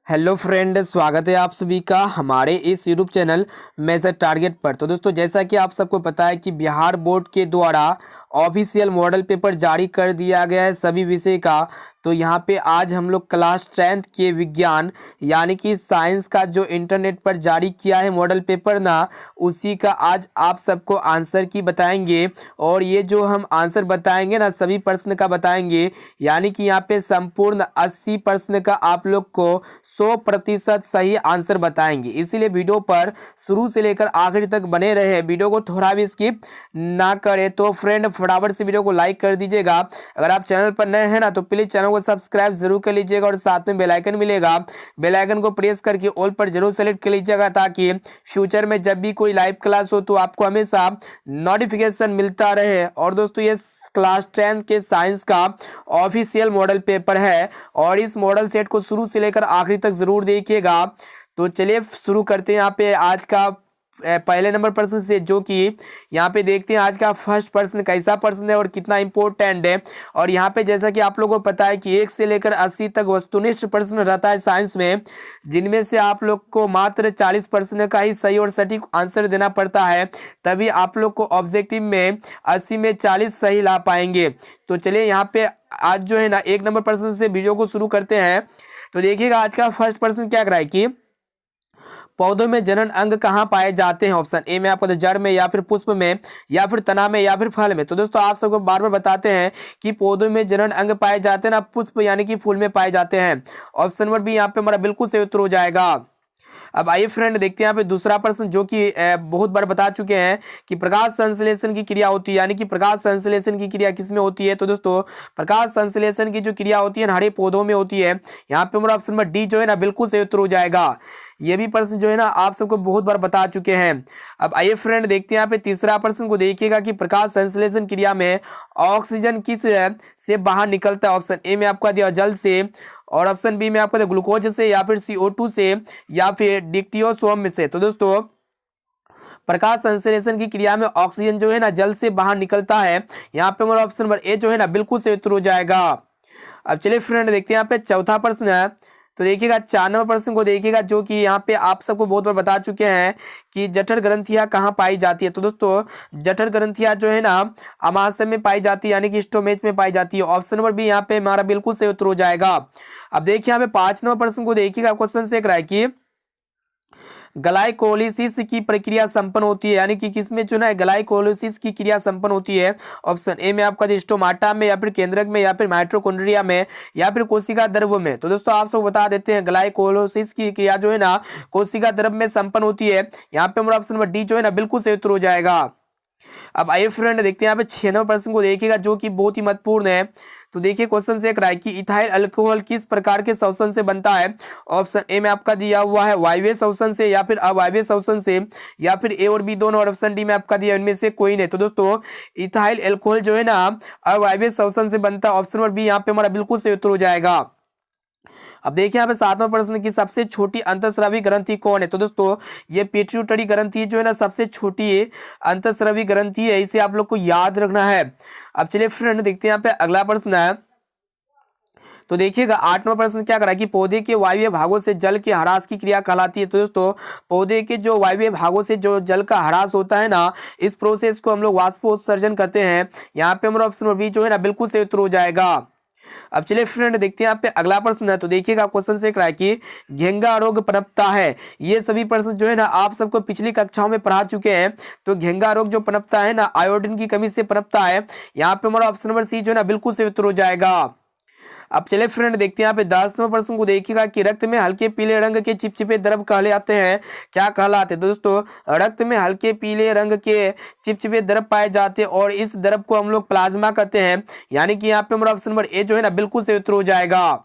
Hello friend, स्वागत है आप सभी का हमारे इस यूट्यूब चैनल मेजर टारगेट पर। तो दोस्तों, जैसा कि आप सबको पता है कि बिहार बोर्ड के द्वारा ऑफिशियल मॉडल पेपर जारी कर दिया गया है सभी विषय का। तो यहाँ पे आज हम लोग क्लास 10th के विज्ञान यानी कि साइंस का जो इंटरनेट पर जारी किया है मॉडल पेपर ना, उसी का आज आप सबको आंसर की बताएंगे। और ये जो हम आंसर बताएंगे ना, सभी प्रश्न का बताएंगे, यानी कि यहाँ पे संपूर्ण 80 प्रश्न का आप लोग को 100% सही आंसर बताएंगे। इसीलिए वीडियो पर शुरू से लेकर आखिर तक बने रहे, वीडियो को थोड़ा भी स्किप ना करें। तो फ्रेंड, फटाफट से वीडियो को लाइक कर दीजिएगा। अगर आप चैनल पर नए हैं ना, तो प्लीज चैनल को सब्सक्राइब जरूर कर लीजिएगा और साथ में बेल आइकन मिलेगा, बेल आइकन को प्रेस करके ऑल पर जरूर सेलेक्ट कर लीजिएगा, ताकि फ्यूचर में जब भी कोई लाइव क्लास हो तो आपको हमेशा नोटिफिकेशन मिलता रहे। और दोस्तों, ये क्लास 10 के साइंस का ऑफिशियल मॉडल पेपर है और इस मॉडल सेट को शुरू से लेकर आखिरी तक जरूर देखिएगा। तो चलिए शुरू करते हैं यहाँ पे आज का पहले नंबर प्रश्न से, जो कि यहाँ पे देखते हैं आज का फर्स्ट प्रश्न कैसा प्रश्न है और कितना इंपॉर्टेंट है। और यहाँ पे जैसा कि आप लोगों को पता है कि 1 से लेकर 80 तक वस्तुनिष्ठ प्रश्न रहता है साइंस में, जिनमें से आप लोग को मात्र 40 प्रश्न का ही सही और सटीक आंसर देना पड़ता है, तभी आप लोग को ऑब्जेक्टिव में 80 में 40 सही ला पाएंगे। तो चलिए यहाँ पे आज जो है ना 1 नंबर प्रश्न से वीडियो को शुरू करते हैं। तो देखिएगा आज का फर्स्ट प्रश्न क्या कर रहा है कि पौधों में जनन अंग कहाँ पाए जाते हैं। ऑप्शन ए में आपको जड़ में, या फिर पुष्प में, या फिर तना में, या फिर फल में। तो दोस्तों, आप सबको बार बार बताते हैं कि पौधों में जनन अंग पाए जाते हैं ना, पुष्प यानी कि फूल में पाए जाते हैं। ऑप्शन नंबर बी यहाँ पे हमारा बिल्कुल सही उत्तर हो जाएगा। अब आइए फ्रेंड, देखते हैं यहाँ पे दूसरा प्रश्न, जो कि बहुत बार बता चुके हैं कि प्रकाश संश्लेषण की क्रिया होती है, यानी कि प्रकाश संश्लेषण की क्रिया किसमें होती है। तो दोस्तों, प्रकाश संश्लेषण की जो क्रिया होती है ना, हरे पौधों में होती है। यहाँ पे हमारा ऑप्शन नंबर डी जो है ना बिल्कुल सही उत्तर हो जाएगा। ये भी प्रश्न जो है ना आप सबको बहुत बार बता चुके हैं। अब आइए फ्रेंड, देखते हैं यहाँ पे तीसरा प्रश्न को देखिएगा कि प्रकाश संश्लेषण क्रिया में ऑक्सीजन किस से बाहर निकलता है। ऑप्शन ए में आपका दिया जल से, और ऑप्शन बी में आपको दिया ग्लूकोज से, या फिर CO2 से, या फिर डिक्टियोसोम से। तो दोस्तों, प्रकाश संश्लेषण की क्रिया में ऑक्सीजन जो है ना जल से बाहर निकलता है। यहाँ पे हमारा ऑप्शन नंबर ए जो है ना बिल्कुल सही उत्तर हो जाएगा। अब चलिए फ्रेंड, देखते हैं यहाँ पे चौथा प्रश्न है। तो देखिएगा 4 नंबर प्रश्न को देखिएगा, जो कि यहाँ पे आप सबको बहुत बार बता चुके हैं कि जठर ग्रंथियां कहाँ पाई जाती है। तो दोस्तों, जठर ग्रंथियां जो है ना अमाशय में पाई जाती है, यानी कि स्टोमेच में पाई जाती है। ऑप्शन नंबर बी यहाँ पे हमारा बिल्कुल सही उत्तर हो जाएगा। अब देखिए यहाँ पे 5 नंबर प्रश्न को देखिएगा, क्वेश्चन से है कि ग्लाइकोलिसिस की प्रक्रिया संपन्न होती है, यानी कि किसमें जो है ग्लाइकोलिसिस की क्रिया संपन्न होती है। ऑप्शन ए में आपका स्टोमाटा में, या फिर केंद्रक में, या फिर माइटोकॉन्ड्रिया में, या फिर कोशिका द्रव में। तो दोस्तों, आप सब बता देते हैं ग्लाइकोलिसिस की क्रिया जो है ना कोशिका द्रव में संपन्न होती है। यहाँ पे हमारा ऑप्शन नंबर डी जो है ना बिल्कुल सही उत्तर हो जाएगा। अब आइए फ्रेंड, देखते हैं यहाँ पे 6 नंबर प्रश्न को देखिएगा, जो कि बहुत ही महत्वपूर्ण है। तो देखिए क्वेश्चन से है कि इथाइल अल्कोहल किस प्रकार के शोषण से बनता है। ऑप्शन ए में आपका दिया हुआ है वायवीय शोषण से, या फिर अवायवीय शोषण से, या फिर ए और बी दोनों, और ऑप्शन डी में आपका दिया इनमें से कोई नहीं। तो दोस्तों, इथाइल अल्कोहल जो है ना अवायवीय शोषण से बनता है। ऑप्शन नंबर बी यहाँ पे हमारा बिल्कुल सही उत्तर हो जाएगा। अब देखिए यहाँ पे 7वां प्रश्न की सबसे छोटी अंतःस्रावी ग्रंथि कौन है। तो दोस्तों, ये पिट्यूटरी ग्रंथि जो है ना सबसे छोटी अंतःस्रावी ग्रंथि है, इसे आप लोग को याद रखना है। अब चलिए फ्रेंड, देखते हैं यहाँ पे अगला प्रश्न है। तो देखिएगा 8वां प्रश्न क्या करा कि पौधे के वायवीय भागों से जल के ह्रास की क्रिया कहलाती है। तो दोस्तों, पौधे के जो वायवीय भागों से जो जल का ह्रास होता है ना, इस प्रोसेस को हम लोग वाष्पोत्सर्जन कहते हैं। यहाँ पे हमारा ऑप्शन बी जो है ना बिल्कुल सही उत्तर हो जाएगा। अब चलिए फ्रेंड, देखते हैं यहाँ पे अगला प्रश्न है। तो देखिएगा क्वेश्चन से है कि घेंगा रोग पनपता है। ये सभी प्रश्न जो है ना आप सबको पिछली कक्षाओं में पढ़ा चुके हैं। तो घेंगा रोग जो पनपता है ना आयोडीन की कमी से पनपता है। यहाँ पे हमारा ऑप्शन नंबर सी जो है ना बिल्कुल सही उत्तर हो जाएगा। अब चले फ्रेंड, देखते हैं यहाँ पे 10 नंबर प्रश्न को देखिएगा कि रक्त में हल्के पीले रंग के चिपचिपे द्रव कहलाते हैं, क्या कहलाते हैं। तो दोस्तों, रक्त में हल्के पीले रंग के चिपचिपे द्रव पाए जाते हैं, और इस द्रव को हम लोग प्लाज्मा कहते हैं। यानी कि यहाँ पे हमारा ऑप्शन नंबर ए जो है ना बिल्कुल सही उत्तर हो जाएगा।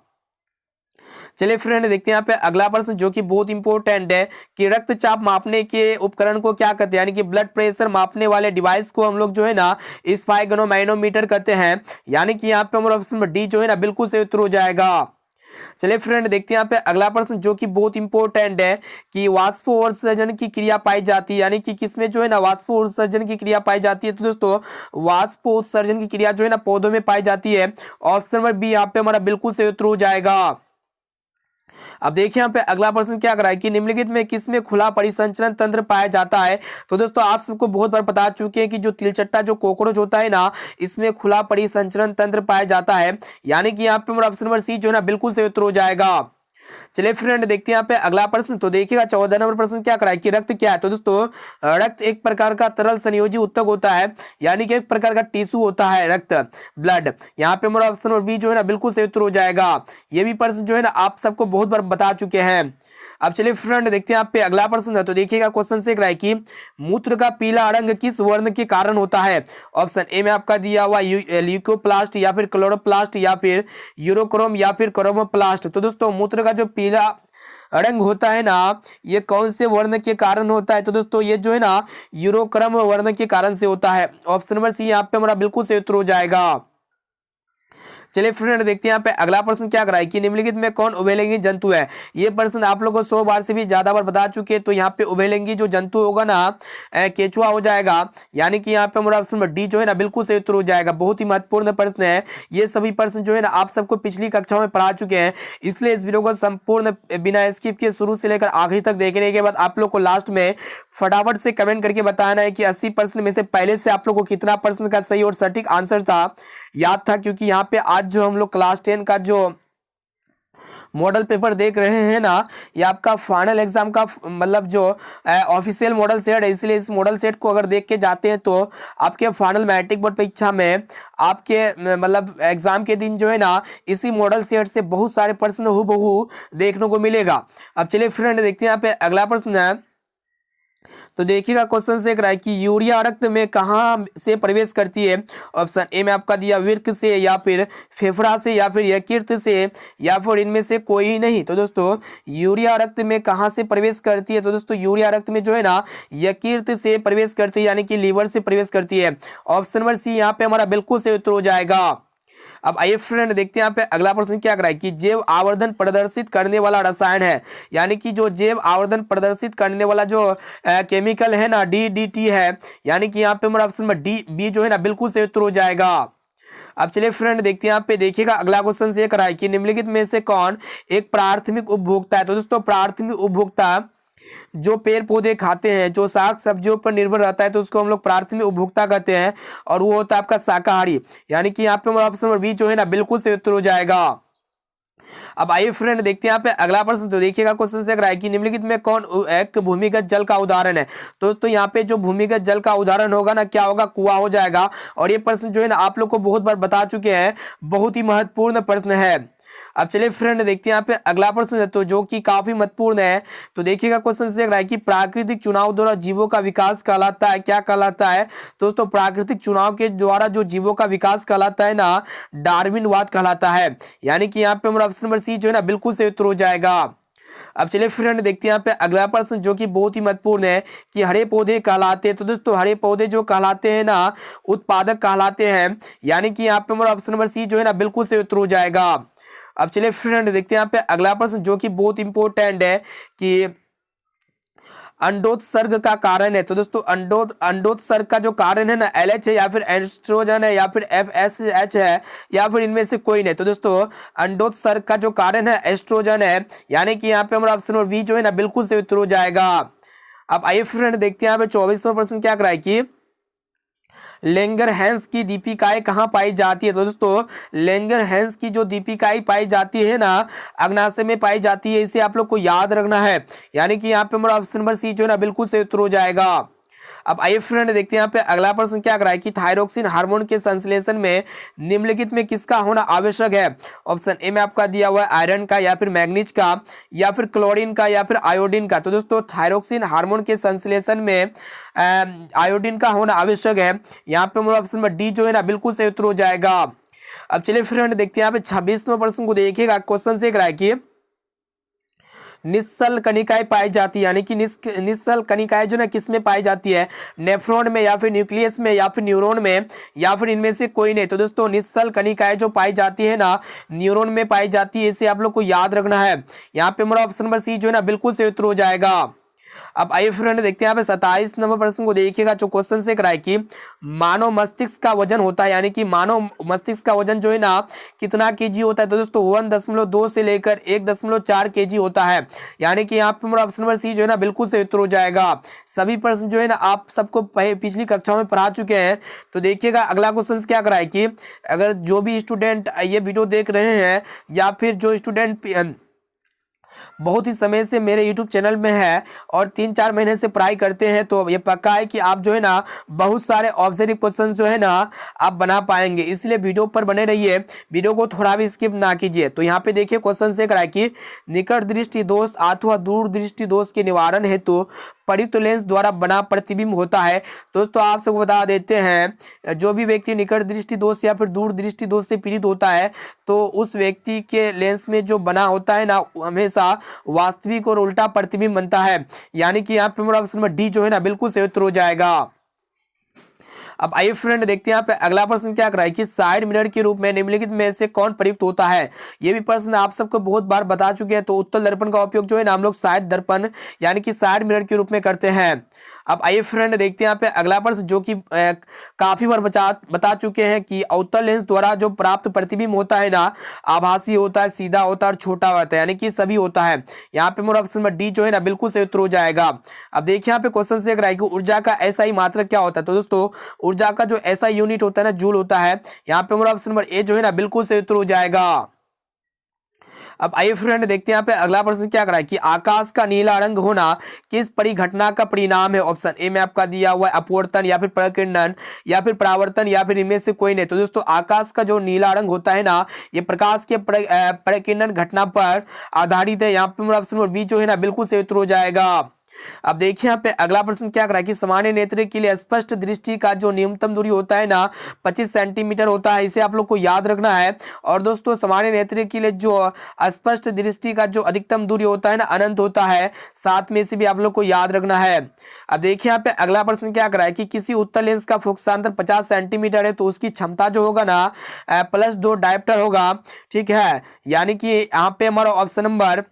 चलिए फ्रेंड, देखते हैं यहाँ पे अगला प्रश्न, जो कि बहुत इंपॉर्टेंट है कि रक्तचाप मापने के उपकरण को क्या कहते हैं, यानी कि ब्लड प्रेशर मापने वाले डिवाइस को हम लोग जो है ना स्फाइगनोमैनोमीटर कहते हैं। यानी कि यहाँ पे हमारा ऑप्शन नंबर डी जो है ना बिल्कुल सही उत्तर हो जाएगा। चलिए फ्रेंड, देखते हैं यहाँ पे अगला प्रश्न, जो कि बहुत इंपॉर्टेंट है कि वाष्पोत्सर्जन की क्रिया पाई जाती है, यानी कि किसमें जो है ना वाष्पोत्सर्जन की क्रिया पाई जाती है। तो दोस्तों, वाष्पोत्सर्जन की क्रिया जो है ना पौधों में पाई जाती है। ऑप्शन नंबर बी यहाँ पे हमारा बिल्कुल सही उत्तर हो जाएगा। अब देखिए यहाँ पे अगला प्रश्न क्या कर रहा है कि निम्नलिखित में किसमें खुला परिसंचरण तंत्र पाया जाता है। तो दोस्तों आप सबको बहुत बार बता चुके हैं कि जो तिलचट्टा जो कॉकरोच होता है ना, इसमें खुला परिसंचरण तंत्र पाया जाता है, यानी कि यहाँ पे हमारा ऑप्शन नंबर सी जो है ना बिल्कुल सही उत्तर हो जाएगा। चलिए फ्रेंड देखते हैं यहाँ पे अगला प्रश्न। तो देखिएगा 14 नंबर प्रश्न क्या कराए कि रक्त क्या है। तो दोस्तों रक्त एक प्रकार का तरल संयोजी उत्तक होता है, यानी कि एक प्रकार का टिश्यू होता है रक्त, ब्लड। यहाँ पे हमारा ऑप्शन नंबर बी जो है ना बिल्कुल सही उत्तर हो जाएगा। ये भी प्रश्न जो है ना आप सबको बहुत बार बता चुके हैं। अब चलिए फ्रेंड देखते हैं आप पे अगला प्रश्न है। तो देखिएगा क्वेश्चन से रहा है कि मूत्र का पीला रंग किस वर्ण के कारण होता है। ऑप्शन ए में आपका दिया हुआ ल्यूकोप्लास्ट या फिर क्लोरोप्लास्ट या फिर यूरोक्रोम या फिर क्रोमोप्लास्ट। तो दोस्तों मूत्र का जो पीला रंग होता है ना, ये कौन से वर्ण के कारण होता है। तो दोस्तों ये जो है ना यूरोक्रम वर्ण के कारण से होता है। ऑप्शन नंबर सी यहाँ पे हमारा बिल्कुल सही उत्तर हो जाएगा। चलिए फ्रेंड देखते हैं यहाँ पे अगला प्रश्न क्या कराए कि निम्नलिखित में कौन उभयलिंगी जंतु है। ये प्रश्न आप लोगों को 100 बार से भी ज्यादा बार बता चुके हैं। तो यहाँ पे उभयलिंगी जो जंतु होगा ना केचुआ हो जाएगा, यानी कि यहाँ पे हमारा ऑप्शन नंबर डी जो है ना बिल्कुल सही उत्तर हो जाएगा। बहुत ही महत्वपूर्ण प्रश्न है। ये सभी प्रश्न जो है ना आप सबको पिछली कक्षाओं में पढ़ा चुके हैं, इसलिए इस वीडियो को संपूर्ण बिना स्किप के शुरू से लेकर आखिरी तक देखने के बाद आप लोग को लास्ट में फटाफट से कमेंट करके बताना है कि 80 प्रश्न में से पहले से आप लोग को कितना प्रश्न का सही और सटीक आंसर था, याद था। क्योंकि यहाँ पे आज जो हम लोग क्लास 10 का जो मॉडल पेपर देख रहे हैं ना, ये आपका फाइनल एग्जाम का मतलब जो ऑफिशियल मॉडल सेट है, इसलिए इस मॉडल सेट को अगर देख के जाते हैं तो आपके फाइनल मैट्रिक बोर्ड परीक्षा में आपके मतलब एग्जाम के दिन जो है ना इसी मॉडल सेट से बहुत सारे प्रश्न हूबहू देखने को मिलेगा। अब चलिए फ्रेंड देखते हैं यहाँ पे अगला प्रश्न है। तो देखिएगा क्वेश्चन से है कि यूरिया रक्त में कहाँ से प्रवेश करती है। ऑप्शन ए में आपका दिया वृक्क से या फिर फेफड़ा से या फिर यकृत से या फिर इनमें से कोई नहीं। तो दोस्तों यूरिया रक्त में कहाँ से प्रवेश करती है। तो दोस्तों यूरिया रक्त में जो है ना यकृत से प्रवेश करती है, यानी कि लीवर से प्रवेश करती है। ऑप्शन नंबर सी यहाँ पे हमारा बिल्कुल सही उत्तर हो जाएगा। अब आइए फ्रेंड देखते हैं यहाँ पे अगला प्रश्न क्या कराए कि जैव आवर्धन प्रदर्शित करने वाला रसायन है, यानी कि जो जैव आवर्धन प्रदर्शित करने वाला जो केमिकल है ना DDT है, यानी कि यहाँ पे हमारा ऑप्शन में डी बी जो है ना बिल्कुल सही उत्तर हो जाएगा। अब चलिए फ्रेंड देखते हैं यहाँ पे देखिएगा अगला क्वेश्चन से कराए कि निम्नलिखित में से कौन एक प्राथमिक उपभोक्ता है। तो दोस्तों प्राथमिक उपभोक्ता जो पेड़ पौधे खाते हैं, जो साग सब्जियों पर निर्भर रहता है, तो उसको हम लोग प्राथमिक उपभोक्ता कहते हैं, और वो होता है आपका शाकाहारी, यानी कि यहाँ पे हमारा ऑप्शन नंबर बी जो है ना बिल्कुल सही उत्तर हो जाएगा। अब आइए फ्रेंड देखते हैं यहाँ पे अगला प्रश्न। तो देखिएगा क्वेश्चन से है कि निम्नलिखित में कौन एक भूमिगत जल का उदाहरण है। तो यहाँ पे जो भूमिगत जल का उदाहरण होगा ना क्या होगा, कुआं हो जाएगा। और ये प्रश्न जो है ना आप लोग को बहुत बार बता चुके हैं, बहुत ही महत्वपूर्ण प्रश्न है। अब चलिए फ्रेंड देखते हैं यहाँ पे अगला प्रश्न है, तो जो कि काफी महत्वपूर्ण है। तो देखिएगा क्वेश्चन से है कि प्राकृतिक चुनाव द्वारा जीवों का विकास कहलाता है, क्या कहलाता है। दोस्तों प्राकृतिक चुनाव के द्वारा जो जीवों का विकास कहलाता है ना, डार्विनवाद कहलाता है, यानी कि यहाँ पे हमारा ऑप्शन नंबर सी जो है ना बिल्कुल सही उत्तर हो जाएगा। अब चलिए फ्रेंड देखते हैं यहाँ पे अगला प्रश्न जो कि बहुत ही महत्वपूर्ण है कि हरे पौधे कहलाते हैं। तो दोस्तों हरे पौधे जो कहलाते हैं ना उत्पादक कहलाते हैं, यानी कि यहाँ पे हमारा ऑप्शन नंबर सी जो है ना बिल्कुल सही उत्तर हो जाएगा। अब चलिए फ्रेंड देखते हैं यहाँ पे अगला प्रश्न जो कि बहुत इंपॉर्टेंट है कि अंडोत्सर्ग का कारण है। तो दोस्तों अंडोत्सर्ग का जो कारण है ना LH है या फिर एस्ट्रोजन है या फिर FSH है या फिर इनमें से कोई नहीं। तो दोस्तों अंडोत्सर्ग का जो कारण है एस्ट्रोजन है, यानी कि यहाँ पे हमारा ऑप्शन नंबर बी जो है ना बिल्कुल सही उत्तर हो जाएगा। अब आइए फ्रेंड देखते हैं यहाँ पे 24वां प्रश्न क्या कराए कि लैंगरहैंस की दीपिकाएं कहाँ पाई जाती है। तो दोस्तों लैंगरहैंस की जो दीपिकाएं पाई जाती है ना अग्नाशय में पाई जाती है, इसे आप लोग को याद रखना है, यानी कि यहाँ पे हमारा ऑप्शन नंबर सी जो है ना बिल्कुल सही उत्तर हो जाएगा। अब आइए फ्रेंड देखते हैं यहाँ पे अगला प्रश्न क्या कराए कि थायरोक्सिन हार्मोन के संश्लेषण में निम्नलिखित में किसका होना आवश्यक है। ऑप्शन ए में आपका दिया हुआ है आयरन का या फिर मैग्नीज का या फिर क्लोरीन का या फिर आयोडीन का। तो दोस्तों थायरोक्सिन हार्मोन के संश्लेषण में आयोडीन का होना आवश्यक है, यहाँ पे हमारा ऑप्शन नंबर डी जो है ना बिल्कुल सही उत्तर हो जाएगा। अब चलिए फ्रेंड देखते हैं यहाँ पे 26वां प्रश्न को देखिएगा। क्वेश्चन से कराए कि निश्चल कणिकाएं पाई जाती है, यानी कि निश्चल कणिकाएं जो ना किस में पाई जाती है, नेफ्रॉन में या फिर न्यूक्लियस में या फिर न्यूरॉन में या फिर इनमें से कोई नहीं। तो दोस्तों निश्चल कणिकाएं जो पाई जाती है ना न्यूरॉन में पाई जाती है, इसे आप लोग को याद रखना है। यहाँ पे हमारा ऑप्शन नंबर सी जो है ना बिल्कुल सही उत्तर हो जाएगा। अब आइए फ्रेंड देखते हैं यहाँ पे 27 नंबर प्रश्न को देखिएगा। जो क्वेश्चन से कराए कि मानव मस्तिष्क का वजन होता है, यानी कि मानव मस्तिष्क का वजन जो है ना कितना केजी होता है। तो दोस्तों 1.2 से लेकर 1.4 केजी होता है, यानी कि यहाँ पे हमारा ऑप्शन नंबर सी जो है ना बिल्कुल सही उत्तर हो जाएगा। सभी प्रश्न जो है ना आप सबको पिछली कक्षाओं में पढ़ा चुके हैं। तो देखिएगा अगला क्वेश्चन क्या कराए कि अगर जो भी स्टूडेंट ये वीडियो देख रहे हैं या फिर जो स्टूडेंट बहुत ही समय से मेरे YouTube चैनल में है और 3-4 महीने से पढ़ाई करते हैं, तो ये पक्का है कि आप जो है ना बहुत सारे ऑब्जेक्टिव क्वेश्चन जो है ना आप बना पाएंगे। इसलिए वीडियो पर बने रहिए, वीडियो को थोड़ा भी स्किप ना कीजिए। तो यहाँ पे देखिए क्वेश्चन से कराए कि निकट दृष्टि दोष अथवा दूर दृष्टि दोष के निवारण हेतु प्रयुक्त लेंस द्वारा बना प्रतिबिंब होता है। दोस्तों आप सबको बता देते हैं, जो भी व्यक्ति निकट दृष्टि दोष या फिर दूर दृष्टि दोष से पीड़ित होता है तो उस व्यक्ति के लेंस में जो बना होता है ना हमेशा वास्तविक और उल्टा प्रतिबिंब बनता है, यानी कि यहाँ पे हमारा ऑप्शन नंबर डी जो है ना बिल्कुल सही उत्तर हो जाएगा। अब आइए फ्रेंड देखते हैं यहाँ पे अगला प्रश्न क्या कर रहा है कि साइड मिरर के रूप में निम्नलिखित में से कौन प्रयुक्त होता है। ये भी प्रश्न आप सबको बहुत बार बता चुके हैं। तो उत्तल दर्पण का उपयोग जो है ना हम लोग साइड दर्पण यानी कि साइड मिरर के रूप में करते हैं। अब आइए फ्रेंड देखते हैं यहाँ पे अगला प्रश्न जो कि काफी बार बता चुके हैं कि अवतल लेंस द्वारा जो प्राप्त प्रतिबिंब होता है ना आभासी होता है, सीधा होता है और छोटा होता है, यानी कि सभी होता है। यहाँ पे मेरा ऑप्शन नंबर डी जो है ना बिल्कुल सही उत्तर हो जाएगा। अब देखिए यहाँ पे क्वेश्चन से अगर कि ऊर्जा का ऐसा ही मात्रक क्या होता है। तो दोस्तों ऊर्जा का जो ऐसा यूनिट होता है ना जूल होता है। यहाँ पे मेरा ऑप्शन नंबर ए जो है ना बिल्कुल सही उत्तर हो जाएगा। अब आइए फ्रेंड देखते हैं यहाँ पे अगला प्रश्न क्या करा है कि आकाश का नीला रंग होना किस परिघटना का परिणाम है। ऑप्शन ए में आपका दिया हुआ है अपवर्तन या फिर प्रकीर्णन या फिर परावर्तन या फिर इनमें से कोई नहीं। तो दोस्तों आकाश का जो नीला रंग होता है ना ये प्रकाश के प्रकीर्णन घटना पर आधारित है। यहाँ पे ऑप्शन नंबर बी जो है ना बिल्कुल सही उत्तर हो जाएगा। अब देखिए यहाँ पे अगला प्रश्न क्या कर रहा है कि सामान्य नेत्र के लिए स्पष्ट दृष्टि का जो न्यूनतम दूरी होता है ना 25 सेंटीमीटर होता है, इसे आप लोग को याद रखना है। और दोस्तों सामान्य नेत्र के लिए जो स्पष्ट दृष्टि का जो अधिकतम दूरी होता है ना अनंत होता है, साथ में से भी आप लोग को याद रखना है। अब देखिए यहाँ पे अगला प्रश्न क्या कर रहा है कि किसी उत्तल लेंस का फोकसांतर 50 सेंटीमीटर है तो उसकी क्षमता जो होगा ना +2 डायोप्टर होगा, ठीक है। यानी कि यहाँ पे हमारा ऑप्शन नंबर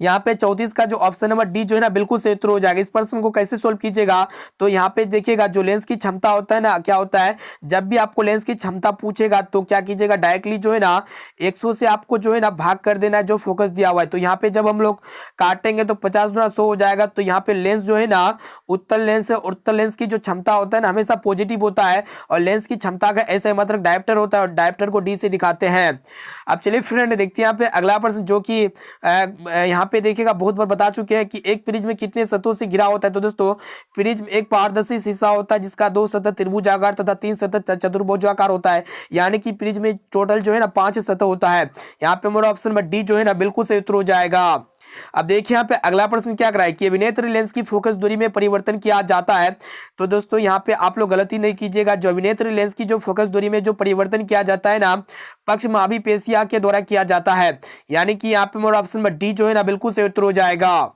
यहाँ पे 34 का जो ऑप्शन नंबर डी जो है ना बिल्कुल सही उत्तर हो जाएगा। इस प्रश्न को कैसे सोल्व कीजिएगा तो यहाँ पे देखिएगा जो लेंस की क्षमता होता है ना क्या होता है, जब भी आपको लेंस की क्षमता पूछेगा तो क्या कीजिएगा डायरेक्टली जो है ना 100 से आपको जो है ना भाग कर देना है जो फोकस दिया हुआ है। तो यहाँ पे जब हम लोग काटेंगे तो 50 गुना 100 हो जाएगा। तो यहाँ पे लेंस जो है ना उत्तल लेंस है, उत्तल लेंस की जो क्षमता होता है ना हमेशा पॉजिटिव होता है और लेंस की क्षमता का ऐसा मतलब डायोप्टर होता है और डायोप्टर को डी से दिखाते हैं। अब चलिए फ्रेंड देखते हैं यहाँ पे अगला प्रश्न जो कि यहाँ पे देखिएगा बहुत बार बता चुके हैं कि एक प्रिज्म कितने सतहों से घिरा होता है। तो दोस्तों प्रिज्म एक पारदर्शी शीशा होता है जिसका 2 सतह त्रिभुजाकार तथा 3 सतह चतुर्भुजाकार होता है, यानी कि प्रिज्म में टोटल जो है ना 5 सतह होता है। यहाँ पे मेरा ऑप्शन नंबर डी जो है ना बिल्कुल सही उत्तर हो जाएगा। अब देखिए यहाँ पे अगला प्रश्न क्या कराए कि अभिनेत्र लेंस की फोकस दूरी में परिवर्तन किया जाता है। तो दोस्तों यहाँ पे आप लोग गलती नहीं कीजिएगा, जो अभिनेत्र लेंस की जो फोकस दूरी में जो परिवर्तन किया जाता है ना पक्षमापी पेशिया के द्वारा किया जाता है, यानी कि यहाँ पे मेरा ऑप्शन नंबर डी जो है ना बिल्कुल सही उत्तर हो जाएगा।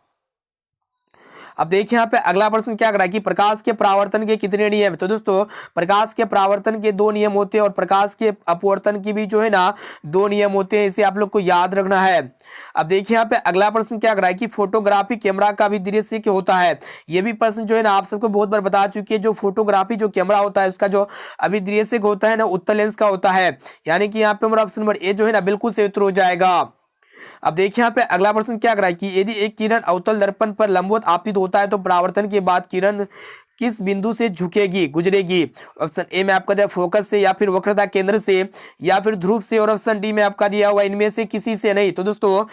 अब देखिए यहाँ पे अगला प्रश्न क्या करा कि प्रकाश के परावर्तन के कितने नियम। तो दोस्तों प्रकाश के परावर्तन के 2 नियम होते हैं और प्रकाश के अपवर्तन की भी जो है ना 2 नियम होते हैं, इसे आप लोग को याद रखना है। अब देखिए यहाँ पे अगला प्रश्न क्या करा है कि फोटोग्राफी कैमरा का भी दृश्य क्या होता है। ये भी प्रश्न जो है ना आप सबको बहुत बार बता चुकी है। जो फोटोग्राफी जो कैमरा होता है उसका जो अभी दृश्य होता है ना उत्तल लेंस का होता है, यानी कि यहाँ पे हमारा ऑप्शन नंबर ए जो है ना बिल्कुल सही उत्तर हो जाएगा। अब देखिए यहाँ पे अगला प्रश्न क्या करा है कि यदि एक किरण अवतल दर्पण पर लंबवत आपतित होता है तो परावर्तन के बाद किरण किस बिंदु से झुकेगी गुजरेगी। ऑप्शन ए में आपका दिया फोकस से या फिर वक्रता केंद्र से या फिर ध्रुव से और ऑप्शन डी में आपका दिया हुआ इनमें से किसी से नहीं। तो दोस्तों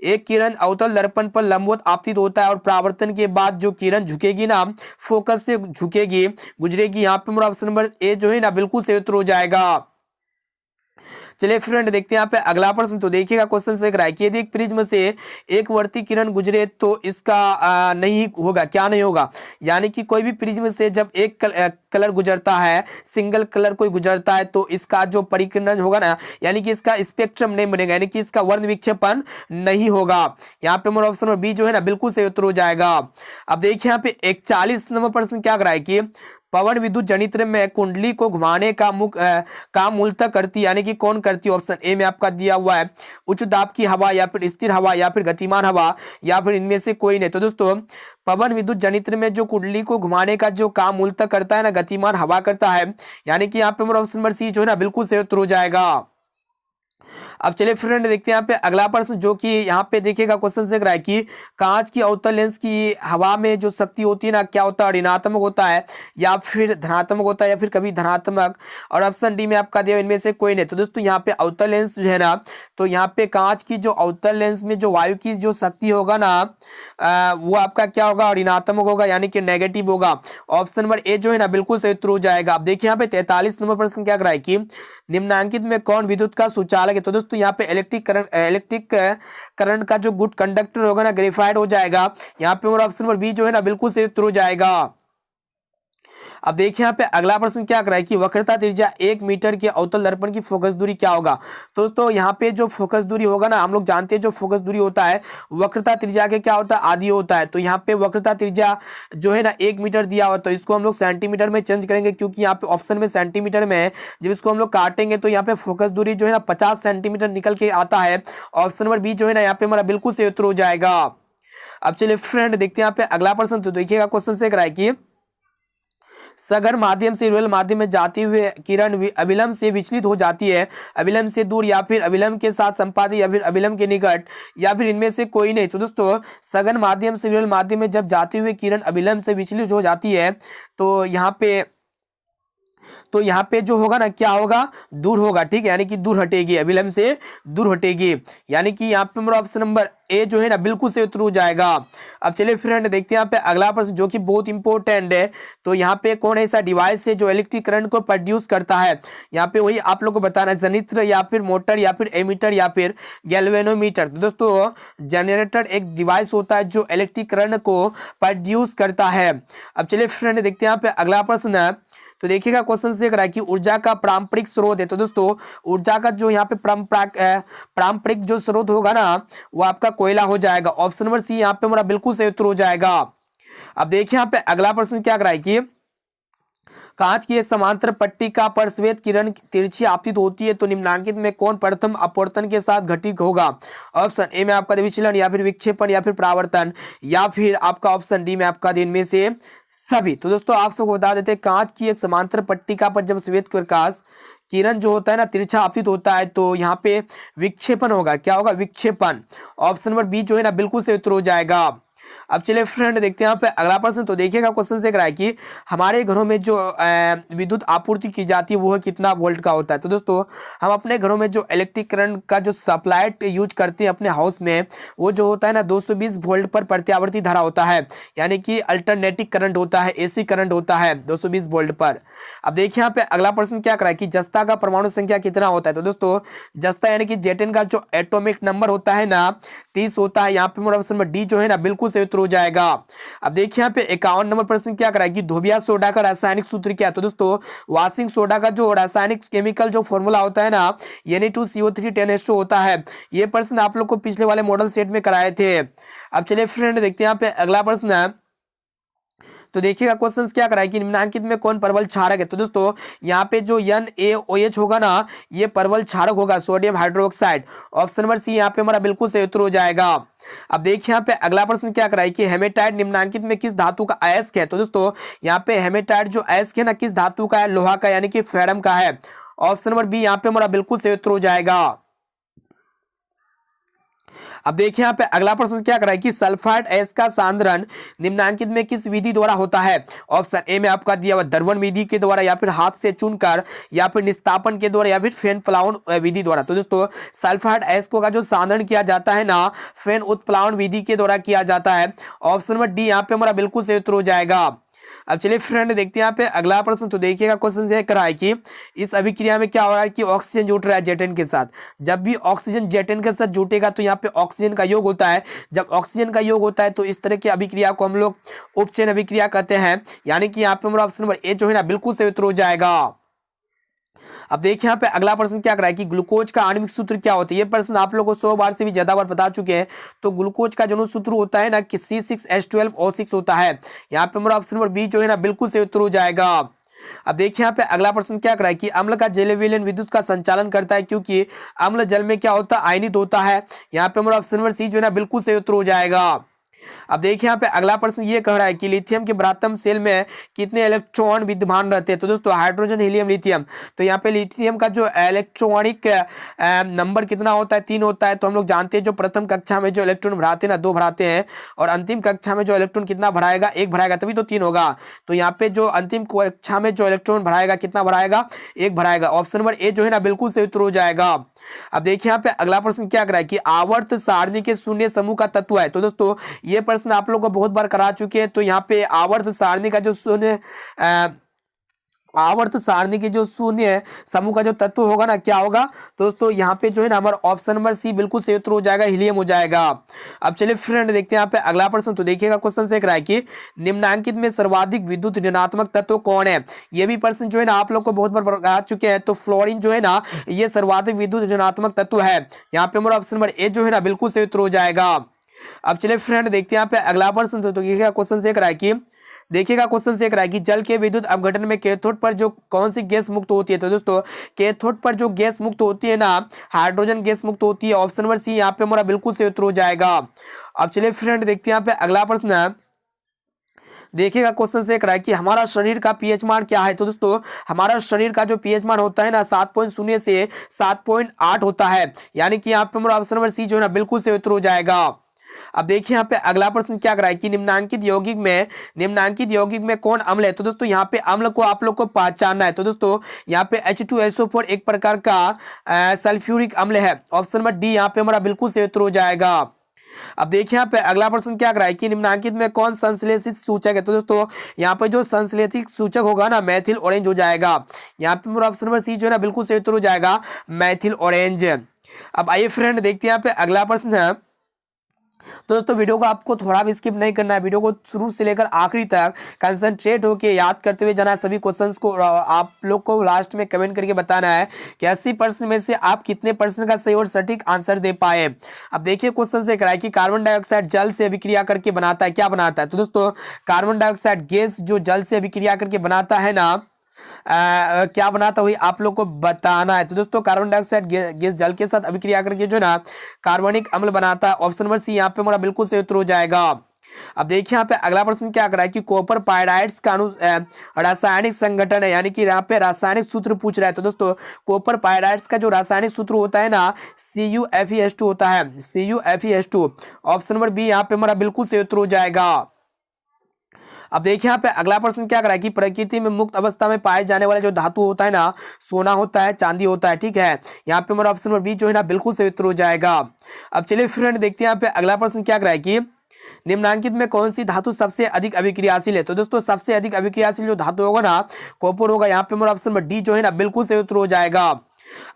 एक किरण अवतल दर्पण पर लंबवत आपतित होता है और परावर्तन के बाद जो किरण झुकेगी ना फोकस से झुकेगी गुजरेगी। यहाँ पे मेरा ऑप्शन नंबर ए जो है ना बिल्कुल सही उत्तर हो जाएगा। चलिए फ्रेंड देखते हैं यहाँ पे अगला प्रश्न। तो देखिएगा क्वेश्चन से कराए कि यदि एक प्रिज्म से एक वर्ती किरण गुजरे तो इसका नहीं होगा, क्या नहीं होगा। यानी कि कोई भी प्रिज्म से जब एक कलर गुजरता है, सिंगल कलर कोई गुजरता है तो इसका जो परिकिरण होगा ना यानी कि इसका स्पेक्ट्रम नहीं बनेगा, यानी कि इसका वर्ण विक्षेपण नहीं होगा। यहाँ पे मेरा ऑप्शन नंबर बी जो है ना बिल्कुल सही उत्तर हो जाएगा। अब देखिए यहाँ पे 41 नंबर प्रश्न क्या कराए कि पवन विद्युत जनित्र में कुंडली को घुमाने का काम मूलतः करती है, यानी कि कौन करती है? ऑप्शन ए में आपका दिया हुआ है उच्च दाब की हवा, या फिर स्थिर हवा, या फिर गतिमान हवा, या फिर इनमें से कोई नहीं। तो दोस्तों पवन विद्युत जनित्र में जो कुंडली को घुमाने का जो काम मूलतः करता है ना, गतिमान हवा करता है, यानी कि यहाँ पे हमारा ऑप्शन नंबर सी जो है ना बिल्कुल सही उत्तर हो जाएगा। अब चलिए फ्रेंड देखते हैं यहाँ पे अगला प्रश्न, जो कि यहाँ पे देखिएगा क्वेश्चन से रहा है कि कांच की अवतल लेंस की हवा में जो शक्ति होती है ना, क्या होता है? ऋणात्मक होता है, या फिर धनात्मक होता है, या फिर कभी धनात्मक, और ऑप्शन डी में आपका दिया इनमें से कोई नहीं। तो दोस्तों यहाँ पे अवतल लेंस जो है ना, तो यहाँ पे कांच की जो अवतल लेंस में जो वायु की जो शक्ति होगा ना, वो आपका क्या होगा? ऋणात्मक होगा, यानी कि नेगेटिव होगा। ऑप्शन नंबर ए जो है ना बिल्कुल सही उत्तर हो जाएगा। अब देखिए यहाँ पे 43 नंबर प्रश्न क्या कर रहा है कि निम्नांकित में कौन विद्युत का सुचालक है? तो दोस्तों यहाँ पे इलेक्ट्रिक करंट का जो गुड कंडक्टर होगा ना, ग्रेफाइट हो जाएगा। यहाँ पे और ऑप्शन नंबर बी जो है ना बिल्कुल सही उत्तर हो जाएगा। अब देखिए यहाँ पे अगला प्रश्न क्या कर रहा है कि वक्रता त्रिज्या 1 मीटर के अवतल दर्पण की फोकस दूरी क्या होगा? तो यहाँ पे जो फोकस दूरी होगा ना, हम लोग जानते हैं जो फोकस दूरी होता है वक्रता त्रिज्या के क्या होता है? आधी होता है। तो यहाँ पे वक्रता त्रिज्या जो है ना 1 मीटर दिया हुआ, तो इसको हम लोग सेंटीमीटर में चेंज करेंगे, क्योंकि यहाँ पे ऑप्शन में सेंटीमीटर में है। जब इसको हम लोग काटेंगे तो यहाँ पे फोकस दूरी जो है ना 50 सेंटीमीटर निकल के आता है। ऑप्शन नंबर बी जो है ना यहाँ पे हमारा बिल्कुल सही उत्तर हो जाएगा। अब चलिए फ्रेंड देखते हैं यहाँ पे अगला प्रश्न। तो देखिएगा क्वेश्चन से है कि सघन माध्यम से विरल माध्यम में जाती हुई किरण अभिलंब से विचलित हो जाती है, अभिलंब से दूर, या फिर अभिलंब के साथ संपाती, या फिर अभिलंब के निकट, या फिर इनमें से कोई नहीं। तो दोस्तों सघन माध्यम से विरल माध्यम में जब जाती हुई किरण अभिलंब से विचलित हो जाती है, तो यहाँ पे जो होगा ना क्या होगा? दूर होगा, ठीक है, यानी कि दूर हटेगी, अभिलंब से दूर हटेगी, यानी कि यहाँ पे मेरा ऑप्शन नंबर ए जो है ना बिल्कुल से उत्तर हो जाएगा। अब चलिए फ्रेंड देखते हैं यहाँ पे अगला प्रश्न, जो कि बहुत इंपॉर्टेंट है। तो यहाँ पे कौन ऐसा डिवाइस है जो इलेक्ट्रिक करंट को प्रोड्यूस करता है? यहाँ पे वही आप लोग को बताना है, जनित्र, या फिर मोटर, या फिर एमीटर, या फिर गैल्वेनोमीटर। तो दोस्तों जनरेटर एक डिवाइस होता है जो इलेक्ट्रिक करंट को प्रोड्यूस करता है। अब चलिए फ्रेंड देखते हैं यहाँ पे अगला प्रश्न है। तो देखिएगा क्वेश्चन से करा कि ऊर्जा का पारंपरिक स्रोत है। तो दोस्तों ऊर्जा का जो यहाँ पे पारंपरिक जो स्रोत होगा ना, वो आपका कोयला हो जाएगा। ऑप्शन नंबर सी यहाँ पे हमारा बिल्कुल सही उत्तर हो जाएगा। अब देखिए यहाँ पे अगला प्रश्न क्या करा है कि कांच की एक समांतर पट्टिका पर श्वेत किरण तिरछी आपतित होती है, तो निम्नांकित में कौन प्रथम अपवर्तन के साथ घटित होगा? ऑप्शन ए में आपका विचलन, या फिर विक्षेपण, या फिर परावर्तन, या फिर आपका ऑप्शन डी में आपका इनमें से सभी। तो दोस्तों आप सबको बता देते हैं, कांच की एक समांतर पट्टिका पर जब श्वेत प्रकाश किरण जो होता है ना तिरछा आपतित होता है, तो यहाँ पे विक्षेपण होगा। क्या होगा? विक्षेपण। ऑप्शन नंबर बी जो है ना बिल्कुल सही उत्तर हो जाएगा। अब चलिए फ्रेंड देखते हैं यहाँ पे अगला प्रश्न। तो देखिएगा क्वेश्चन से करा है कि हमारे घरों में जो विद्युत आपूर्ति की जाती है वो कितना वोल्ट का होता है? तो दोस्तों हम अपने घरों में जो इलेक्ट्रिक करंट का जो सप्लाई यूज करते हैं अपने हाउस में, वो जो होता है ना 220 वोल्ट पर प्रत्यावर्ती धारा होता है, यानी कि अल्टरनेटिंग करंट होता है, एसी करंट होता है 220 वोल्ट पर। अब देखिए यहाँ पे अगला प्रश्न क्या करा है कि जस्ता का परमाणु संख्या कितना होता है? तो दोस्तों जस्ता यानी कि जेटेन का जो एटॉमिक नंबर होता है ना 30 होता है। यहाँ पे मेरा ऑप्शन नंबर डी जो है ना बिल्कुल सही उत्तर हो जाएगा। अब देखिए यहाँ पे 51 नंबर प्रश्न क्या कराएगी, धोबिया सोडा का रासायनिक सूत्र क्या है? तो दोस्तों वाशिंग सोडा का जो रासायनिक केमिकल जो फॉर्मूला होता है ना Na2CO3 10H2 होता है। ये प्रश्न आप लोग को पिछले वाले मॉडल सेट में कराए थे। अब चलिए फ्रेंड देखते हैं यहाँ पे अगला प्रश्न है। तो देखिएगा क्वेश्चन क्या कराए कि निम्नांकित में कौन परवल क्षारक है? तो दोस्तों यहाँ पे जो NaOH होगा ना, ये परवल क्षारक होगा, sodium hydroxide. Option number C यहाँ पे हमारा बिल्कुल सही उत्तर हो जाएगा। अब देखिए यहाँ पे अगला प्रश्न क्या कराए कि हेमेटाइट निम्नांकित में किस धातु का अयस्क है? तो दोस्तों यहाँ पे हेमेटाइट जो अयस्क है ना किस धातु का है? लोहा का, यानी कि फेरम का है। ऑप्शन नंबर बी यहाँ पे हमारा बिल्कुल सही उत्तर हो जाएगा। अब देखिए यहाँ पे अगला प्रश्न क्या कराए कि सल्फाइड एस का सांद्रण निम्नांकित में किस विधि द्वारा होता है? ऑप्शन ए में आपका दिया हुआ द्रवण विधि के द्वारा, या फिर हाथ से चुनकर, या फिर निस्तापन के द्वारा, या फिर फेन प्लावन विधि द्वारा। तो दोस्तों सल्फाइड एस का जो सांद्रण किया जाता है ना फेन उत्प्लावन विधि के द्वारा किया जाता है। ऑप्शन नंबर डी यहाँ पे हमारा बिल्कुल सही उत्तर हो जाएगा। अब चलिए फ्रेंड देखते हैं यहाँ पे अगला प्रश्न। तो देखिएगा क्वेश्चन से करा है कि इस अभिक्रिया में क्या हो रहा है कि ऑक्सीजन जुट रहा है जेटेन के साथ। जब भी ऑक्सीजन जेटेन के साथ जुटेगा तो यहाँ पे ऑक्सीजन का योग होता है। जब ऑक्सीजन का योग होता है तो इस तरह की अभिक्रिया को हम लोग उपचयन अभिक्रिया कहते हैं, यानी कि यहाँ पे हमारा ऑप्शन नंबर ए जो है ना बिल्कुल सही उत्तर हो जाएगा। अब देखिए यहाँ पे अगला प्रश्न क्या कर रहा है कि ग्लूकोज का आणविक सूत्र क्या होता है। ये प्रश्न आप लोगों को 100 बार से भी ज्यादा बार बता चुके हैं। तो ग्लूकोज का जो सूत्र होता है ना कि C6H12O6 होता है। यहाँ पे हमारा ऑप्शन नंबर बी जो है ना बिल्कुल सही उत्तर हो जाएगा। अब देखिए यहाँ पे अगला प्रश्न क्या कर रहा है कि अम्ल का जैव विलयन विद्युत का संचालन करता है क्योंकि अम्ल जल में क्या होता है, आयनित होता है। यहाँ पे हमारा ऑप्शन नंबर सी जो है ना बिल्कुल सही उत्तर हो जाएगा। अब देखिए यहाँ पे अगला प्रश्न ये कह रहा है कि लिथियम के ब्रातम सेल में कितने इलेक्ट्रॉन विद्यमान रहते हैं। तो दोस्तों हाइड्रोजन, हीलियम, लिथियम, तो यहाँ पे लिथियम का जो इलेक्ट्रॉनिक नंबर कितना होता है, 3 होता है। तो हम लोग जानते हैं जो प्रथम कक्षा में जो इलेक्ट्रॉन भराते हैं ना 2 भराते हैं, और अंतिम कक्षा में जो इलेक्ट्रॉन कितना भराएगा, 1 भराएगा, तभी तो 3 होगा। तो यहाँ पे जो अंतिम कक्षा में जो इलेक्ट्रॉन भराएगा कितना भराएगा, 1 भराएगा। ऑप्शन नंबर ए जो है ना बिल्कुल सही उत्तर हो जाएगा। अब देखिए यहाँ पे अगला प्रश्न क्या कर रहा है कि आवर्त सारणी के शून्य समूह का तत्व है। तो दोस्तों ये प्रश्न आप लोग को बहुत बार करा चुके हैं। तो यहाँ पे आवर्त सारणी का जो शून्य आवर्त सारणी के जो शून्य समूह का जो तत्व होगा ना क्या होगा दोस्तों, यहाँ पे जो है ना हमारा ऑप्शन नंबर सी बिल्कुल सही उत्तर हो जाएगा, हीलियम हो जाएगा। अब चलिए फ्रेंड देखते हैं यहाँ पे अगला प्रश्न। तो देखिएगा क्वेश्चन से करा है कि निम्नांकित में सर्वाधिक विद्युत ऋणात्मक तत्व कौन है। ये भी प्रश्न जो है ना आप लोग को बहुत बार आ चुके हैं। तो फ्लोरीन जो है ना ये सर्वाधिक विद्युत ऋणात्मक तत्व है। यहाँ पे हमारा ऑप्शन नंबर ए जो है ना बिल्कुल सही उत्तर हो जाएगा। अब चलिए फ्रेंड देखते हैं यहाँ पे अगला प्रश्न। तो देखिएगा क्वेश्चन से करा है कि देखिएगा क्वेश्चन से करा है कि जल के विद्युत अपघटन में कैथोड पर जो कौन सी गैस मुक्त होती है। तो दोस्तों कैथोड पर जो गैस मुक्त होती है ना, हाइड्रोजन गैस मुक्त होती है। ऑप्शन नंबर सी यहाँ पे हमारा बिल्कुल सही उत्तर हो जाएगा। अब चलिए फ्रेंड देखते हैं यहाँ पे अगला प्रश्न। देखिएगा क्वेश्चन से करा है कि हमारा शरीर का पीएच मान क्या है। तो दोस्तों हमारा शरीर का जो पीएच मान होता है ना 7.0 से 7.8 होता है। यानी कि यहाँ पे हमारा ऑप्शन नंबर सी जो है ना बिल्कुल सही उत्तर हो जाएगा। अब देखिए यहाँ पे अगला प्रश्न क्या कर रहा है कि निम्नांकित यौगिक में कौन अम्ल है। तो दोस्तों यहाँ पे अम्ल को आप लोग को पहचानना है। तो दोस्तों यहाँ पे H2SO4 एक प्रकार का सल्फ्यूरिक अम्ल है। ऑप्शन नंबर डी यहाँ पे हमारा बिल्कुल सही उत्तर हो जाएगा। अब देखिए यहाँ पे अगला प्रश्न क्या कर रहा है कि निम्नांकित में कौन संश्लेषित सूचक है। तो दोस्तों यहाँ पे जो संश्लेषित सूचक होगा ना मैथिल ऑरेंज हो जाएगा। यहाँ पे मेरा ऑप्शन नंबर सी जो है ना बिल्कुल सही उत्तर हो जाएगा, मैथिल ऑरेंज। अब आइए फ्रेंड देखते हैं यहाँ पे अगला प्रश्न है। दोस्तों वीडियो को आपको थोड़ा भी स्किप नहीं करना है, वीडियो को शुरू से लेकर आखिरी तक कंसंट्रेट होकर याद करते हुए जाना है सभी क्वेश्चंस को। आप लोग को लास्ट में कमेंट करके बताना है कि 80% में से आप कितने % का सही और सटीक आंसर दे पाए। अब देखिए क्वेश्चन से कराए कि कार्बन डाइऑक्साइड जल से अभिक्रिया करके बनाता है, क्या बनाता है। तो दोस्तों कार्बन डाइऑक्साइड गैस जो जल से अभिक्रिया करके बनाता है ना क्या बनाता हुई आप लोग को बताना है। तो दोस्तों कार्बन डाइऑक्साइड गैस जल के साथ अभिक्रिया करके जो ना कार्बनिक अम्ल बनाता है। ऑप्शन नंबर सी यहाँ पे हमारा बिल्कुल सही उत्तर हो जाएगा। अब देखिए यहाँ पे अगला प्रश्न क्या कर रहा है कि कॉपर पायराइड्स का रासायनिक संगठन है, यानी कि यहाँ पे रासायनिक सूत्र पूछ रहा है। तो दोस्तों कॉपर पायराइड्स का जो रासायनिक सूत्र होता है ना CuFeS2 होता है, CuFeS2। ऑप्शन नंबर बी यहाँ पे हमारा बिल्कुल सही उत्तर हो जाएगा। अब देखिए यहाँ पे अगला प्रश्न क्या करा है कि प्रकृति में मुक्त अवस्था में पाए जाने वाला जो धातु होता है ना सोना होता है, चांदी होता है, ठीक है। यहाँ पे हमारा ऑप्शन नंबर बी जो है ना बिल्कुल सही उत्तर हो जाएगा। अब चलिए फ्रेंड देखते हैं यहाँ पे अगला प्रश्न क्या करा है कि निम्नांकित में कौन सी धातु सबसे अधिक अभिक्रियाशील है। तो दोस्तों सबसे अधिक अभिक्रियाशील जो धातु होगा ना कॉपर होगा। यहाँ पे हमारा ऑप्शन नंबर डी जो है ना बिल्कुल सही उत्तर हो जाएगा।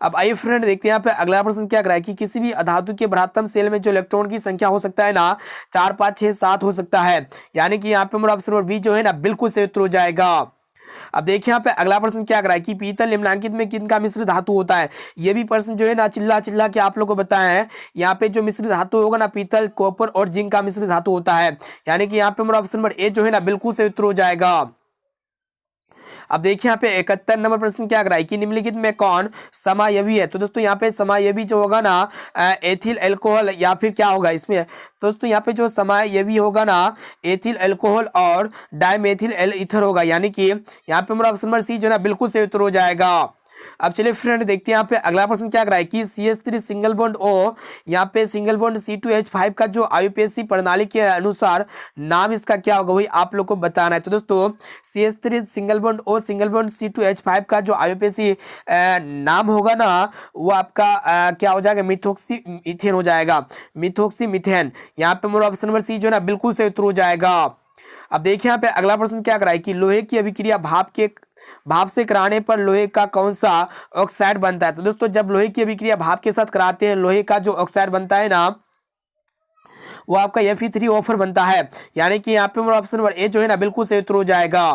अब आइए फ्रेंड देखते हैं यहाँ पे अगला प्रश्न क्या कर रहा है कि किसी भी अधातु के बृहत्तम सेल में जो इलेक्ट्रॉन की संख्या हो सकता है ना 4 5 6 7 हो सकता है। यानी कि यहाँ पे हमारा ऑप्शन नंबर बी जो है ना बिल्कुल सही उत्तर हो जाएगा। अब देखिए यहाँ पे अगला प्रश्न क्या कर रहा है कि पीतल निम्नांकित में किनका मिश्र धातु होता है। ये भी प्रश्न जो है ना चिल्ला के आप लोग को बताया है। यहाँ पे जो मिश्र धातु होगा ना पीतल, कॉपर और जिंक का मिश्र धातु होता है। यानी कि यहाँ पे हमारा ऑप्शन नंबर ए जो है ना बिल्कुल सही उत्तर हो जाएगा। अब देखिए यहाँ पे 71 नंबर प्रश्न क्या कर रहा है कि निम्नलिखित में कौन समायवी है। तो दोस्तों यहाँ पे समायवी जो होगा ना एथिल अल्कोहल या फिर क्या होगा इसमें। दोस्तों यहाँ पे जो समायवी होगा ना एथिल अल्कोहल और डाइमेथिल ईथर होगा। यानी कि यहाँ पे हमारा ऑप्शन नंबर सी जो है ना बिल्कुल सही उत्तर हो जाएगा। अब चलिए फ्रेंड देखते हैं यहाँ पे अगला प्रश्न क्या कर रहा है कि CH3 सिंगल बॉन्ड O यहाँ पे सिंगल बॉन्ड C2H5 का जो IUPAC प्रणाली के अनुसार नाम इसका क्या होगा वही आप लोग को बताना है। तो दोस्तों CH3 single bond O single bond C2H5 का जो IUPAC नाम होगा ना वो आपका क्या हो जाएगा, मिथोक्सी मीथेन हो जाएगा, मिथोक्सी मीथेन। यहाँ पे मेरा ऑप्शन नंबर सी जो है ना बिल्कुल सही उत्तर हो जाएगा। अब देखिए यहाँ पे अगला प्रश्न क्या कराए कि लोहे की अभिक्रिया भाप से कराने पर लोहे का कौन सा ऑक्साइड बनता है। तो दोस्तों जब लोहे की अभिक्रिया भाप के साथ कराते हैं लोहे का जो ऑक्साइड बनता है ना वो आपका FE3 ऑफर बनता है। यानी कि यहाँ पे हमारा ऑप्शन नंबर ए जो है ना बिल्कुल सही उत्तर हो जाएगा।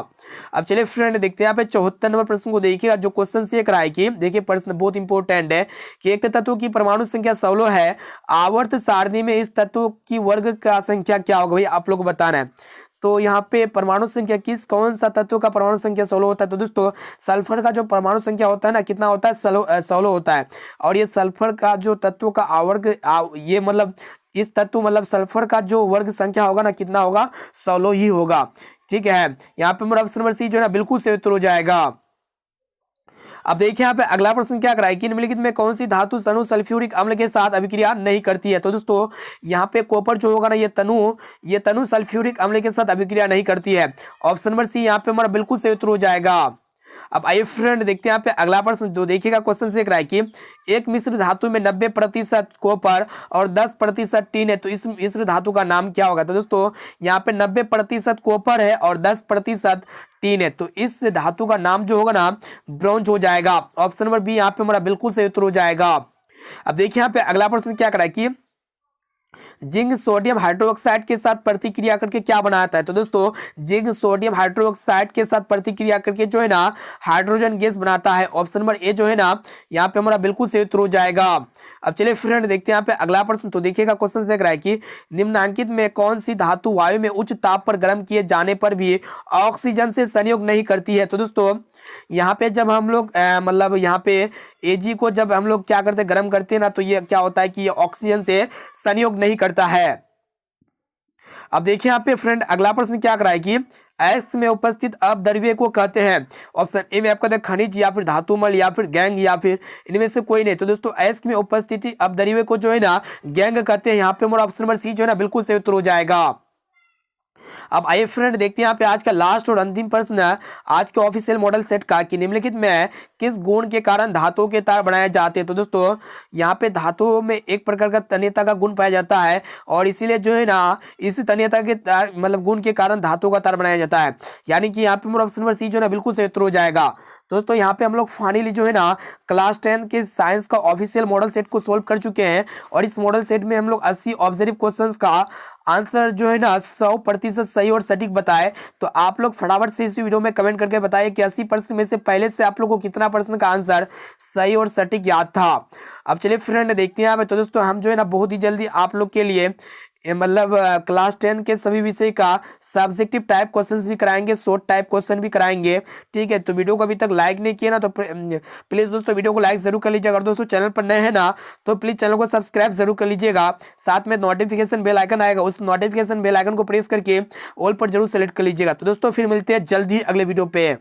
अब चलिए फ्रेंड देखते हैं यहाँ पे 74 नंबर प्रश्न को देखिएगा, जो क्वेश्चन से कराए कि देखिए प्रश्न बहुत इंपॉर्टेंट है कि एक तत्व की परमाणु संख्या 16 है, आवर्त सारणी में इस तत्व की वर्ग का संख्या क्या होगा, भाई आप लोग को बताना है। तो यहाँ पे परमाणु संख्या कौन सा तत्व का परमाणु संख्या 16 होता है, तो दोस्तों सल्फर का जो परमाणु संख्या होता है ना कितना होता है, 16 होता है। और ये सल्फर का जो तत्व का आवर्ग ये मतलब इस तत्व मतलब सल्फर का जो वर्ग संख्या होगा ना कितना होगा, 16 ही होगा। ठीक है, यहाँ पे मेरा ऑप्शन नंबर सी जो है ना बिल्कुल सही उत्तर हो जाएगा। अब देखिए यहाँ पे अगला प्रश्न क्या कराए कि निम्नलिखित में कौन सी धातु तनु सल्फ्यूरिक अम्ल के साथ अभिक्रिया नहीं करती है। तो दोस्तों यहाँ पे कॉपर जो होगा ना ये तनु सल्फ्यूरिक अम्ल के साथ अभिक्रिया नहीं करती है। ऑप्शन नंबर सी यहाँ पे हमारा बिल्कुल सही उत्तर हो जाएगा। अब आइए फ्रेंड देखते हैं यहाँ पे अगला प्रश्न जो देखिएगा क्वेश्चन से कराए कि एक मिश्र धातु में 90% कॉपर और 10% टीन है, तो इस मिश्र धातु का नाम क्या होगा। तो दोस्तों यहाँ पे 90% कॉपर है और 10% टीन है, तो इस धातु का नाम जो होगा ना ब्रॉन्ज हो जाएगा। ऑप्शन नंबर बी यहाँ पे हमारा बिल्कुल सही उत्तर हो जाएगा। अब देखिए यहाँ पे अगला प्रश्न क्या कराए कि जिंक सोडियम हाइड्रोक्साइड के साथ प्रतिक्रिया करके क्या बनाता है। तो दोस्तों जिंक सोडियम हाइड्रोक्साइड के साथ प्रतिक्रिया करके जो है ना हाइड्रोजन गैस बनाता है। ऑप्शन नंबर ए जो है ना यहाँ पे हमारा बिल्कुल सही उत्तर हो जाएगा। अब चलिए फ्रेंड देखते हैं यहाँ पे अगला प्रश्न, तो देखिएगा क्वेश्चन से है कि निम्नांकित में कौन सी धातु वायु में उच्च ताप पर गर्म किए जाने पर भी ऑक्सीजन से संयोग नहीं करती है। तो दोस्तों यहाँ पे जब हम लोग मतलब यहाँ पे Ag को जब हम लोग क्या करते हैं गर्म करते हैं ना, तो ये क्या होता है कि ये ऑक्सीजन से संयोग नहीं करता है। अब देखिए यहाँ पे फ्रेंड अगला प्रश्न क्या कराए कि एस में उपस्थित अपद्रव्य को कहते हैं। ऑप्शन ए में आपका था खनिज या फिर धातुमल या फिर गैंग या फिर इनमें से कोई नहीं। तो दोस्तों एस में उपस्थिति अपद्रव्य को जो है ना गैंग कहते हैं। यहाँ पे हमारा ऑप्शन नंबर सी जो है ना बिल्कुल सही उत्तर हो जाएगा। अब आइए फ्रेंड देखते हैं यहाँ पे आज का लास्ट और अंतिम प्रश्न है आज के ऑफिशियल मॉडल सेट का कि निम्नलिखित में किस गुण के कारण धातुओं के तार बनाए जाते हैं। तो दोस्तों यहाँ पे धातुओं में एक प्रकार का तन्यता का गुण पाया जाता है और इसीलिए जो है ना इस तन्यता के तार मतलब गुण के कारण धातुओं का तार बनाया जाता है। यानी कि यहाँ पे मेरा ऑप्शन नंबर सी जो है ना बिल्कुल सही उत्तर हो जाएगा। दोस्तों यहाँ पे हम लोग फाइनली जो है ना क्लास 10 के साइंस का ऑफिशियल मॉडल सेट को सोल्व कर चुके हैं और इस मॉडल सेट में हम लोग 80 ऑब्जर्व क्वेश्चंस का आंसर जो है ना 100% सही और सटीक बताए। तो आप लोग फटाफट से इस वीडियो में कमेंट करके बताइए कि 80% में से पहले से आप लोग को कितना % का आंसर सही और सटीक याद था। अब चलिए फ्रेंड देखते हैं यहाँ पे। तो दोस्तों हम जो है ना बहुत ही जल्दी आप लोग के लिए मतलब क्लास 10 के सभी विषय का सब्जेक्टिव टाइप क्वेश्चंस भी कराएंगे, शॉर्ट टाइप क्वेश्चन भी कराएंगे। ठीक है, तो वीडियो को अभी तक लाइक नहीं किया ना तो प्लीज़ दोस्तों वीडियो को लाइक जरूर कर लीजिएगा। अगर दोस्तों चैनल पर नए हैं ना तो प्लीज़ चैनल को सब्सक्राइब जरूर कर लीजिएगा। साथ में नोटिफिकेशन बेल आइकन आएगा, उस नोटिफिकेशन बेल आइकन को प्रेस करके ऑल पर जरूर सेलेक्ट कर लीजिएगा। तो दोस्तों फिर मिलते हैं जल्द ही अगले वीडियो पे।